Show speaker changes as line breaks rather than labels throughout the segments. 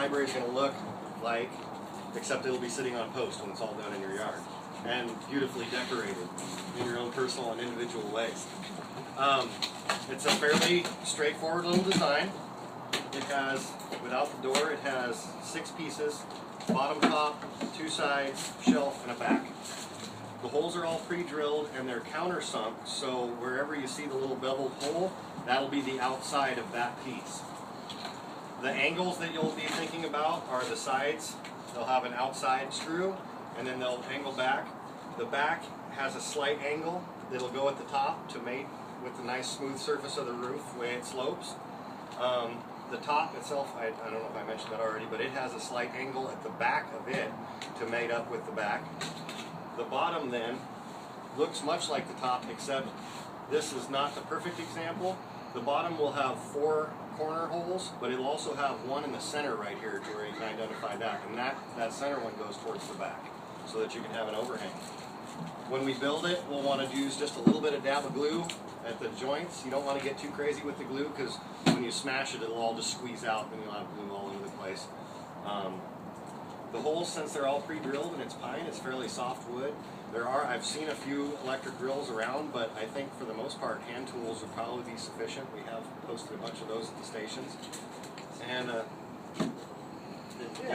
library is going to look like, except it'll be sitting on a post when it's all done in your yard, and beautifully decorated in your own personal and individual ways. It's a fairly straightforward little design. It has, without the door, it has 6 pieces, bottom, top, 2 sides, shelf, and a back. The holes are all pre-drilled and they're countersunk, so wherever you see the little beveled hole, that'll be the outside of that piece. The angles that you'll be thinking about are the sides. They'll have an outside screw, and then they'll angle back. The back has a slight angle that'll go at the top to mate with the nice smooth surface of the roof, the way it slopes. The top itself, I don't know if I mentioned that already, but it has a slight angle at the back of it to mate up with the back. The bottom then looks much like the top, except this is not the perfect example. The bottom will have 4 corner holes, but it'll also have one in the center right here to where you can identify that, and that center one goes towards the back so that you can have an overhang. When we build it, we'll want to use just a little bit of dab of glue at the joints. You don't want to get too crazy with the glue because when you smash it, it'll all just squeeze out and you'll have glue all over the place. The holes, since they're all pre-drilled and it's pine, it's fairly soft wood. I've seen a few electric drills around, but I think for the most part hand tools would probably be sufficient. We have posted a bunch of those at the stations. And
the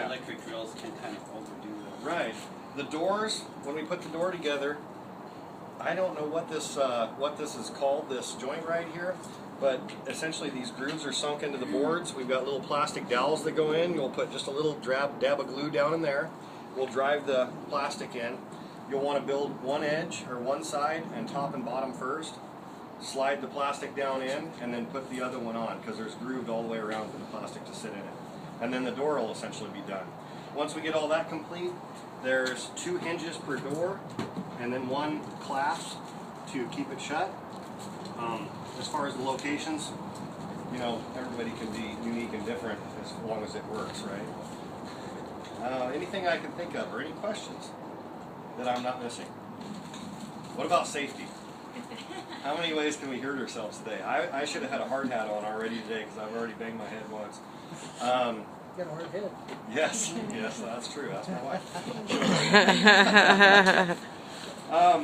electric drills can kind of overdo them.
Right. The doors, when we put the door together, I don't know what this is called, this joint right here, but essentially these grooves are sunk into the boards. We've got little plastic dowels that go in. You'll put just a little dab of glue down in there. We'll drive the plastic in. You'll want to build one edge or one side and top and bottom first. Slide the plastic down in and then put the other one on because there's grooved all the way around for the plastic to sit in it. And then the door will essentially be done. Once we get all that complete, there's 2 hinges per door and then 1 clasp to keep it shut. As far as the locations, you know, everybody can be unique and different as long as it works, right? Anything I can think of or any questions that I'm not missing? What about safety? How many ways can we hurt ourselves today? I should have had a hard hat on already today because I've already banged my head once.
Got a hard head.
Yes, that's true. That's my wife.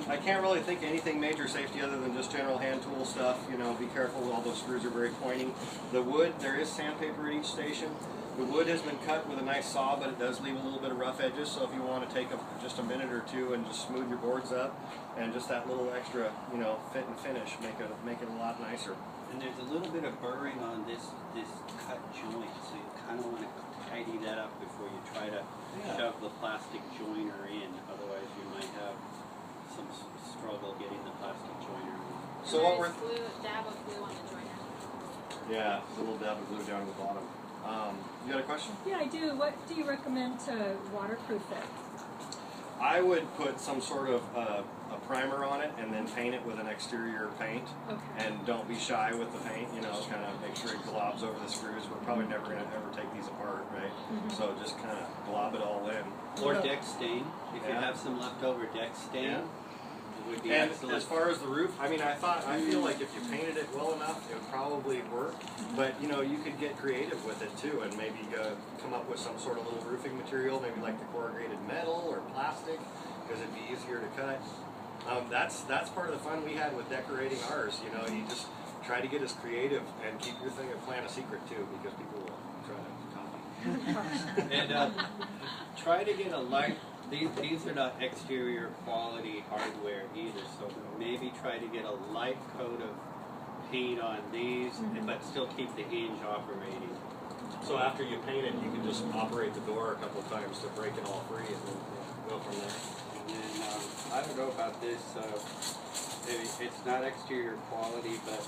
I can't really think of anything major safety other than just general hand tool stuff. You know, be careful. All those screws are very pointy. The wood, there is sandpaper at each station. The wood has been cut with a nice saw, but it does leave a little bit of rough edges. So if you want to take just a minute or 2 and just smooth your boards up, and just that little extra, you know, fit and finish, make it a lot nicer.
And there's a little bit of burring on this cut joint, so you kind of want to tidy that up before you try to shove the plastic joiner in. Otherwise, you might have some struggle getting the plastic joiner in.
So what we're
dab of glue on the joiner.
Yeah, a little dab of glue down at the bottom. You got a question?
Yeah, I do. What do you recommend to waterproof it?
I would put some sort of a primer on it and then paint it with an exterior paint.
Okay.
And don't be shy with the paint, you know, kind of make sure it globs over the screws. We're probably never going to ever take these apart, right? So just kind of glob it all in.
Or deck stain. If you have some leftover deck stain, it would be
and
excellent.
as far as the roof, I mean, I feel like if you painted it well enough, it would probably work. But, you know, you could get creative with it too and maybe come up with some sort of little roofing material, maybe like the corrugated metal or plastic, because it'd be easier to cut. That's part of the fun we had with decorating ours. You know, you just try to get as creative and keep your plan a secret too, because people will try to copy.
And try to get a light. These are not exterior quality hardware either, so maybe try to get a light coat of paint on these, but still keep the hinge operating.
So after you paint it, you can just operate the door a couple of times to break it all free and then go from there.
And then, I don't know about this, it's not exterior quality, but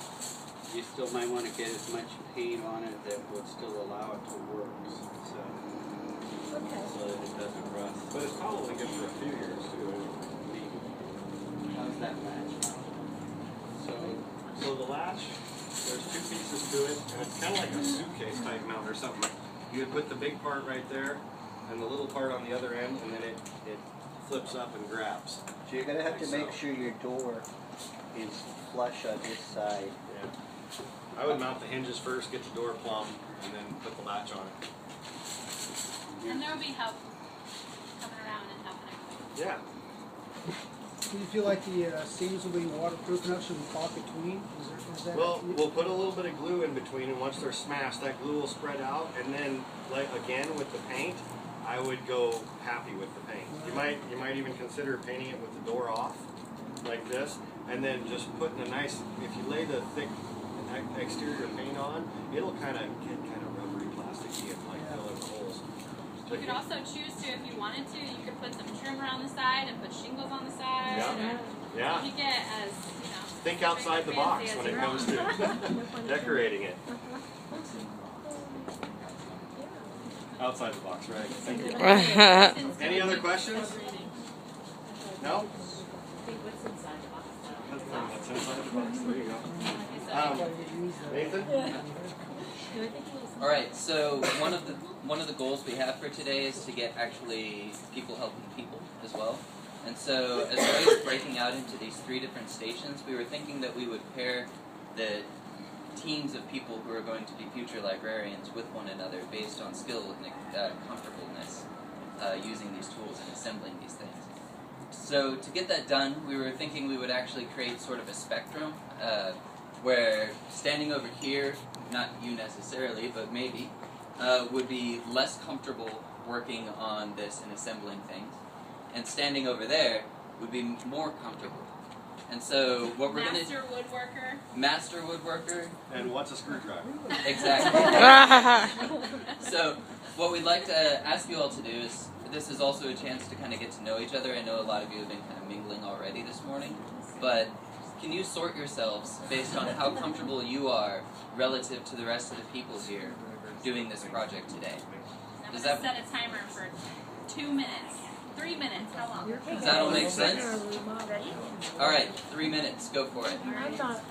you still might want to get as much paint on it that would still allow it to work. So that it doesn't rust.
But it's probably good for a few years too.
How's that match?
So the latch, there's 2 pieces to it, and it's kind of like a suitcase type mount or something. You would put the big part right there, and the little part on the other end, and then it flips up and grabs.
So you're going to have to make sure your door is flush on this side.
Yeah. I would mount the hinges first, get the door plumb, and then put the latch on it.
And there will be help coming around and helping everybody.
Yeah.
Do you feel like the seams will be waterproof enough so we pop between? Is that
Well, we'll put a little bit of glue in between, and once they're smashed, that glue will spread out. And then, like again with the paint, I would go happy with the paint. You might even consider painting it with the door off, like this, and then just putting a nice. If you lay the thick exterior paint on, it'll kind of get kind of rubbery, plasticky, and like fill in the holes.
You could also choose to, if you wanted to, you could put some trim around the side and put shingles on the side.
Yeah. Yeah.
You get as, you know.
Think outside the box when it comes to decorating it. Outside the box, right? Thank you. Any other questions? No?
What's inside the box?
What's inside the box? There you go. Nathan?
All right. So one of the goals we have for today is to get actually people helping people as well. And so as well as breaking out into these 3 different stations, we were thinking that we would pair the teams of people who are going to be future librarians with one another based on skill and comfortableness using these tools and assembling these things. So to get that done, we were thinking we would actually create sort of a spectrum where standing over here, not you necessarily, but maybe, would be less comfortable working on this and assembling things. And standing over there would be more comfortable. And so what we're going to... Master woodworker.
And what's a screwdriver?
Exactly. So what we'd like to ask you all to do is, this is also a chance to kind of get to know each other. I know a lot of you have been kind of mingling already this morning, but can you sort yourselves based on how comfortable you are relative to the rest of the people here doing this project today?
I'm going to set a timer for 2 minutes. 3 minutes, how long?
Does that all make sense?
Ready?
All right, 3 minutes, go for it.
I'm not